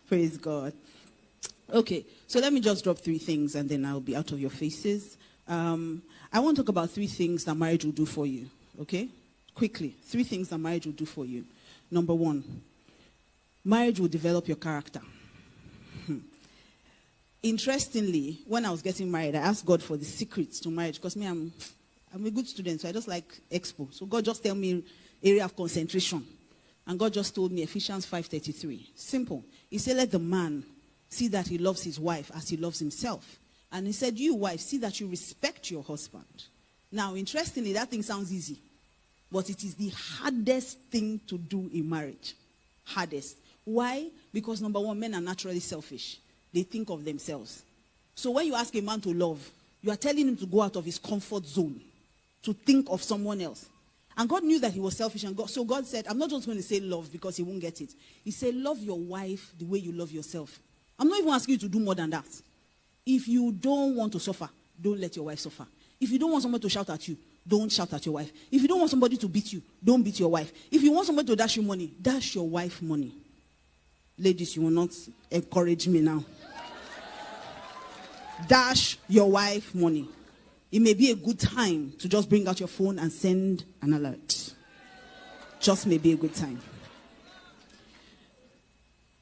Praise God. Okay, so let me just drop 3 things and then I'll be out of your faces. I want to talk about 3 things that marriage will do for you. Okay? Quickly. 3 things that marriage will do for you. Number 1, marriage will develop your character. Interestingly, when I was getting married, I asked God for the secrets to marriage because me, I'm a good student, so I just like expo. So God just tell me area of concentration. And God just told me Ephesians 5:33. Simple. He said, let the man see that he loves his wife as he loves himself. And he said, you wife, see that you respect your husband. Now, interestingly, that thing sounds easy. But it is the hardest thing to do in marriage. Hardest. Why? Because number 1, men are naturally selfish. They think of themselves. So when you ask a man to love, you are telling him to go out of his comfort zone, to think of someone else. And God knew that he was selfish. And so God said, I'm not just going to say love because he won't get it. He said, love your wife the way you love yourself. I'm not even asking you to do more than that. If you don't want to suffer, don't let your wife suffer. If you don't want somebody to shout at you, don't shout at your wife. If you don't want somebody to beat you, don't beat your wife. If you want somebody to dash you money, dash your wife money. Ladies, you will not encourage me now. Dash your wife money. It may be a good time to just bring out your phone and send an alert. Just may be a good time.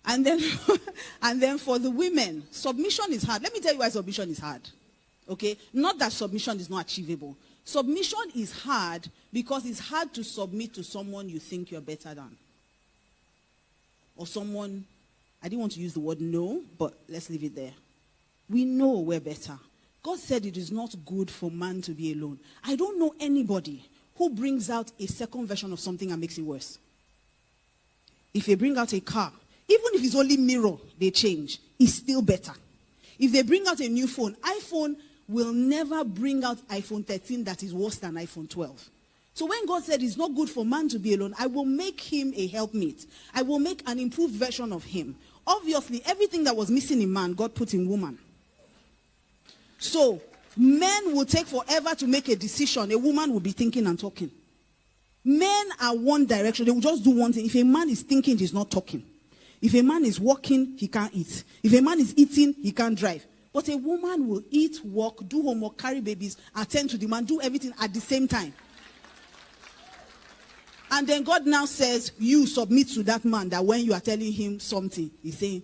And then for the women, submission is hard. Let me tell you why submission is hard. Okay? Not that submission is not achievable. Submission is hard because it's hard to submit to someone you think you're better than. Or someone, I didn't want to use the word no, but let's leave it there. We know we're better. God said it is not good for man to be alone. I don't know anybody who brings out a second version of something and makes it worse. If they bring out a car, even if it's only mirror they change, it's still better. If they bring out a new phone, iPhone will never bring out iPhone 13 that is worse than iPhone 12. So when God said it's not good for man to be alone, I will make him a helpmate. I will make an improved version of him. Obviously, everything that was missing in man, God put in woman. So, men will take forever to make a decision. A woman will be thinking and talking. Men are one direction. They will just do one thing. If a man is thinking, he's not talking. If a man is walking, he can't eat. If a man is eating, he can't drive. But a woman will eat, walk, do homework, carry babies, attend to the man, do everything at the same time. And then God now says, you submit to that man that when you are telling him something, he's saying,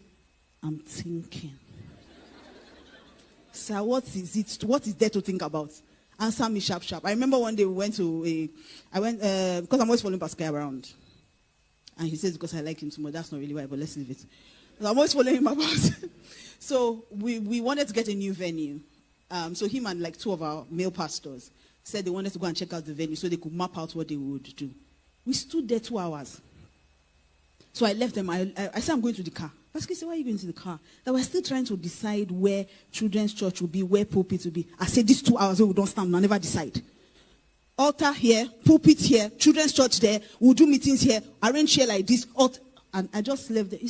I'm thinking. Sir, what is it? What is there to think about? Answer me sharp. I remember one day we went to because I'm always following Pascal around. And he says, because I like him too much. That's not really why, but let's leave it. So I'm always following him about. So we wanted to get a new venue. So him and like 2 of our male pastors said they wanted to go and check out the venue so they could map out what they would do. We stood there 2 hours. So I left them. I said, I'm going to the car. Pastor said, why are you going to the car? They were still trying to decide where children's church will be, where pulpit will be. I said, these 2 hours, we don't stand, we'll never decide. Altar here, pulpit here, children's church there, we'll do meetings here, arrange here like this. And I just left there.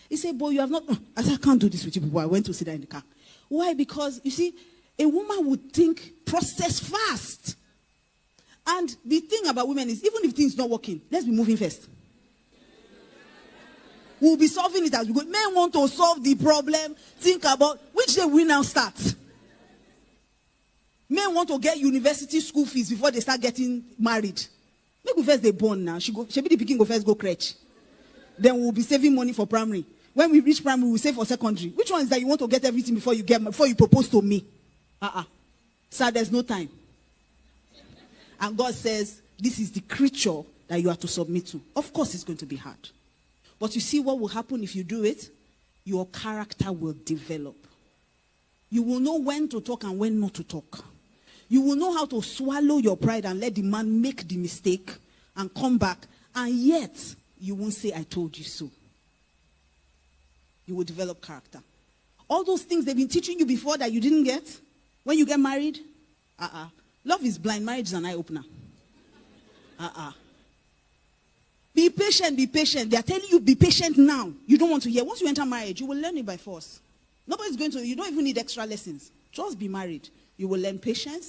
He said, boy, you have not. I said, I can't do this with you people. I went to sit there in the car. Why? Because, you see, a woman would think, process fast. And the thing about women is, even if things not working, let's be moving first. We'll be solving it as we go. Men want to solve the problem. Think about which day we now start. Men want to get university school fees before they start getting married. Maybe first they born now. She be the picking go first go crèche. Then we'll be saving money for primary. When we reach primary, we'll save for secondary. Which one is that you want to get everything before you propose to me? Sir, there's no time. And God says, this is the creature that you are to submit to. Of course, it's going to be hard. But you see what will happen if you do it? Your character will develop. You will know when to talk and when not to talk. You will know how to swallow your pride and let the man make the mistake and come back. And yet, you won't say, I told you so. You will develop character. All those things they've been teaching you before that you didn't get, when you get married, love is blind, marriage is an eye-opener. Be patient, be patient. They are telling you, be patient now. You don't want to hear. Once you enter marriage, you will learn it by force. Nobody's going to, you don't even need extra lessons. Just be married. You will learn patience.